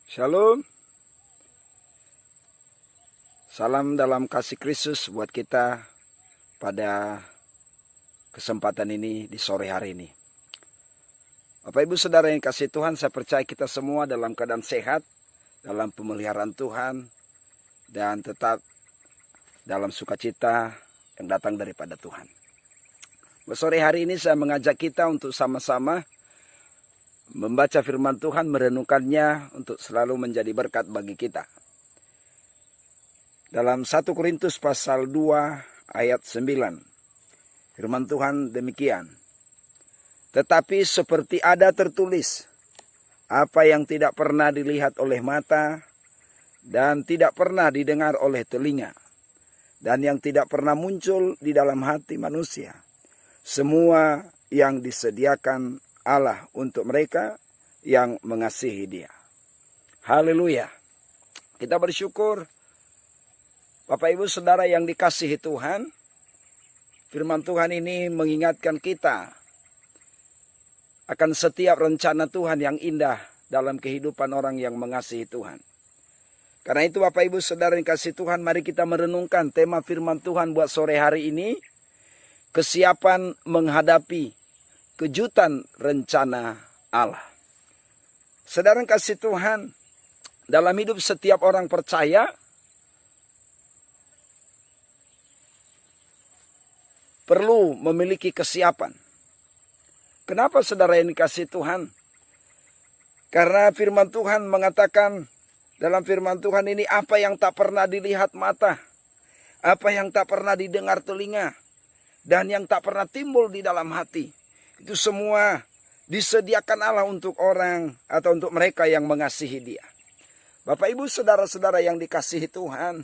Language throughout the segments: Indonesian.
Shalom. Salam dalam kasih Kristus buat kita pada kesempatan ini di sore hari ini. Bapak Ibu Saudara yang kasih Tuhan, saya percaya kita semua dalam keadaan sehat, dalam pemeliharaan Tuhan, dan tetap dalam sukacita yang datang daripada Tuhan. Sore hari ini saya mengajak kita untuk sama-sama membaca firman Tuhan, merenungkannya untuk selalu menjadi berkat bagi kita. Dalam 1 Korintus pasal 2 ayat 9, firman Tuhan demikian. Tetapi seperti ada tertulis, apa yang tidak pernah dilihat oleh mata, dan tidak pernah didengar oleh telinga, dan yang tidak pernah muncul di dalam hati manusia, semua yang disediakan Allah untuk mereka yang mengasihi Dia. Haleluya. Kita bersyukur Bapak Ibu Saudara yang dikasihi Tuhan. Firman Tuhan ini mengingatkan kita akan setiap rencana Tuhan yang indah dalam kehidupan orang yang mengasihi Tuhan. Karena itu Bapak Ibu Saudara yang dikasihi Tuhan, mari kita merenungkan tema firman Tuhan buat sore hari ini. Kesiapan menghadapi kejutan rencana Allah. Saudara kasih Tuhan, dalam hidup setiap orang percaya, perlu memiliki kesiapan. Kenapa saudara yang dikasih Tuhan? Karena firman Tuhan mengatakan dalam firman Tuhan ini, apa yang tak pernah dilihat mata, apa yang tak pernah didengar telinga, dan yang tak pernah timbul di dalam hati, itu semua disediakan Allah untuk orang atau untuk mereka yang mengasihi Dia. Bapak Ibu Saudara-saudara yang dikasihi Tuhan,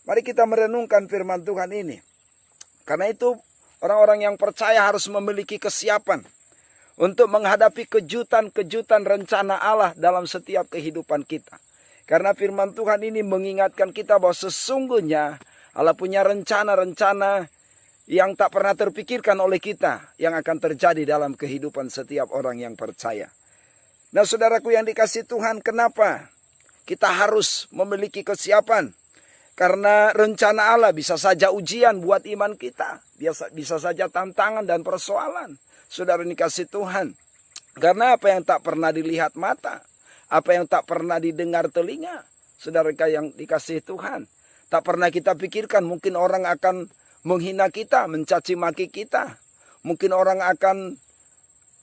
mari kita merenungkan firman Tuhan ini. Karena itu orang-orang yang percaya harus memiliki kesiapan untuk menghadapi kejutan-kejutan rencana Allah dalam setiap kehidupan kita. Karena firman Tuhan ini mengingatkan kita bahwa sesungguhnya Allah punya rencana-rencana yang tak pernah terpikirkan oleh kita, yang akan terjadi dalam kehidupan setiap orang yang percaya. Nah saudaraku yang dikasih Tuhan, kenapa kita harus memiliki kesiapan? Karena rencana Allah bisa saja ujian buat iman kita, bisa saja tantangan dan persoalan. Saudara yang dikasih Tuhan, karena apa yang tak pernah dilihat mata, apa yang tak pernah didengar telinga, saudara yang dikasih Tuhan, tak pernah kita pikirkan. Mungkin orang akan menghina kita, mencaci maki kita. Mungkin orang akan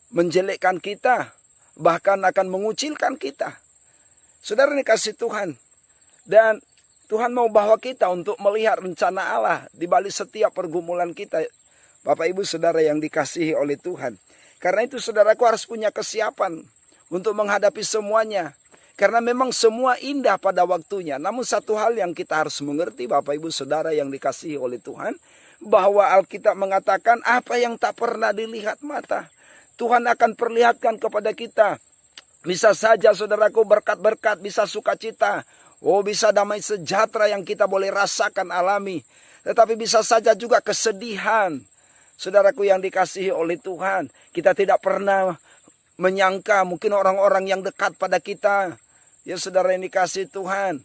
menjelekkan kita, bahkan akan mengucilkan kita. Saudara dikasih Tuhan, dan Tuhan mau bawa kita untuk melihat rencana Allah di balik setiap pergumulan kita. Bapak Ibu Saudara yang dikasihi oleh Tuhan. Karena itu saudaraku harus punya kesiapan untuk menghadapi semuanya. Karena memang semua indah pada waktunya. Namun satu hal yang kita harus mengerti Bapak Ibu Saudara yang dikasihi oleh Tuhan, bahwa Alkitab mengatakan apa yang tak pernah dilihat mata, Tuhan akan perlihatkan kepada kita. Bisa saja saudaraku berkat-berkat, bisa sukacita, bisa damai sejahtera yang kita boleh rasakan alami. Tetapi bisa saja juga kesedihan. Saudaraku yang dikasihi oleh Tuhan, kita tidak pernah menyangka mungkin orang-orang yang dekat pada kita, ya saudara yang dikasih Tuhan,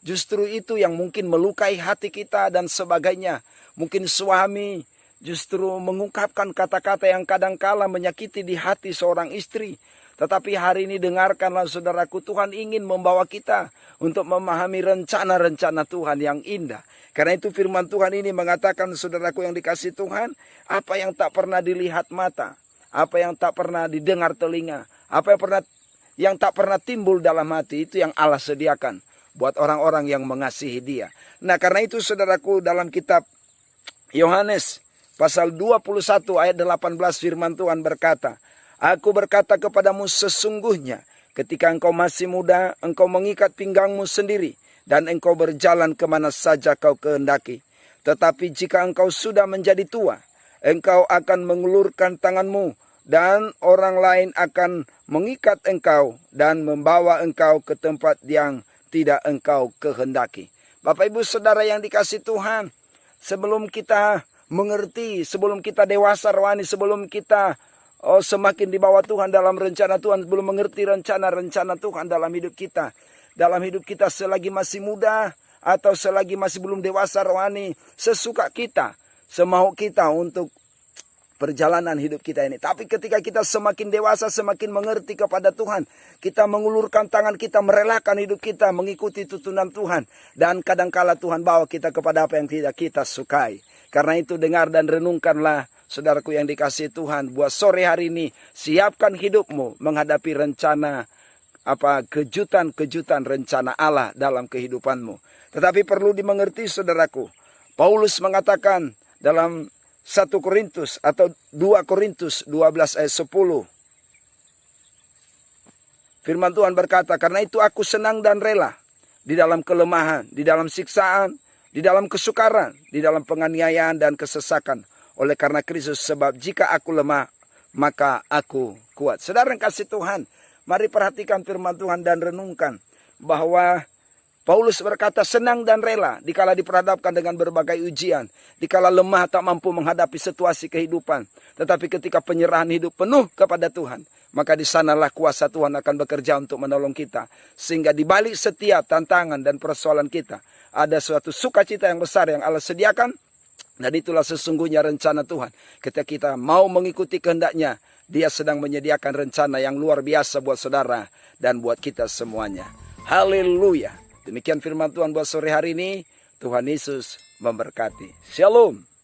justru itu yang mungkin melukai hati kita dan sebagainya. Mungkin suami justru mengungkapkan kata-kata yang kadangkala menyakiti di hati seorang istri. Tetapi hari ini dengarkanlah saudaraku, Tuhan ingin membawa kita untuk memahami rencana-rencana Tuhan yang indah. Karena itu firman Tuhan ini mengatakan saudaraku yang dikasih Tuhan, apa yang tak pernah dilihat mata, apa yang tak pernah didengar telinga, apa yang tak pernah timbul dalam hati, itu yang Allah sediakan buat orang-orang yang mengasihi Dia. Nah karena itu saudaraku, dalam kitab Yohanes pasal 21 ayat 18 firman Tuhan berkata, Aku berkata kepadamu sesungguhnya, ketika engkau masih muda, engkau mengikat pinggangmu sendiri, dan engkau berjalan kemana saja kau kehendaki. Tetapi jika engkau sudah menjadi tua, engkau akan mengulurkan tanganmu, dan orang lain akan mengikat engkau, dan membawa engkau ke tempat yang tidak engkau kehendaki. Bapak Ibu Saudara yang dikasih Tuhan, sebelum kita mengerti, sebelum kita dewasa rohani, sebelum kita Oh, semakin di bawah Tuhan dalam rencana Tuhan, belum mengerti rencana-rencana Tuhan dalam hidup kita. Dalam hidup kita selagi masih muda atau selagi masih belum dewasa rohani, sesuka kita, semau kita untuk perjalanan hidup kita ini. Tapi ketika kita semakin dewasa, semakin mengerti kepada Tuhan, kita mengulurkan tangan kita, merelakan hidup kita, mengikuti tuntunan Tuhan. Dan kadangkala Tuhan bawa kita kepada apa yang tidak kita sukai. Karena itu dengar dan renungkanlah, saudaraku yang dikasihi Tuhan, buat sore hari ini, siapkan hidupmu menghadapi rencana, kejutan-kejutan rencana Allah dalam kehidupanmu. Tetapi perlu dimengerti, saudaraku, Paulus mengatakan dalam 1 Korintus atau 2 Korintus 12 ayat 10. Firman Tuhan berkata, karena itu aku senang dan rela di dalam kelemahan, di dalam siksaan, di dalam kesukaran, di dalam penganiayaan dan kesesakan. Oleh karena Kristus, sebab jika aku lemah, maka aku kuat. Saudara yang kasih Tuhan, mari perhatikan firman Tuhan dan renungkan bahwa Paulus berkata senang dan rela dikala diperhadapkan dengan berbagai ujian, dikala lemah tak mampu menghadapi situasi kehidupan. Tetapi ketika penyerahan hidup penuh kepada Tuhan, maka di sanalah kuasa Tuhan akan bekerja untuk menolong kita. Sehingga di balik setiap tantangan dan persoalan kita, ada suatu sukacita yang besar yang Allah sediakan. Dan itulah sesungguhnya rencana Tuhan. Ketika kita mau mengikuti kehendaknya, Dia sedang menyediakan rencana yang luar biasa buat saudara dan buat kita semuanya. Haleluya. Demikian firman Tuhan buat sore hari ini. Tuhan Yesus memberkati. Shalom.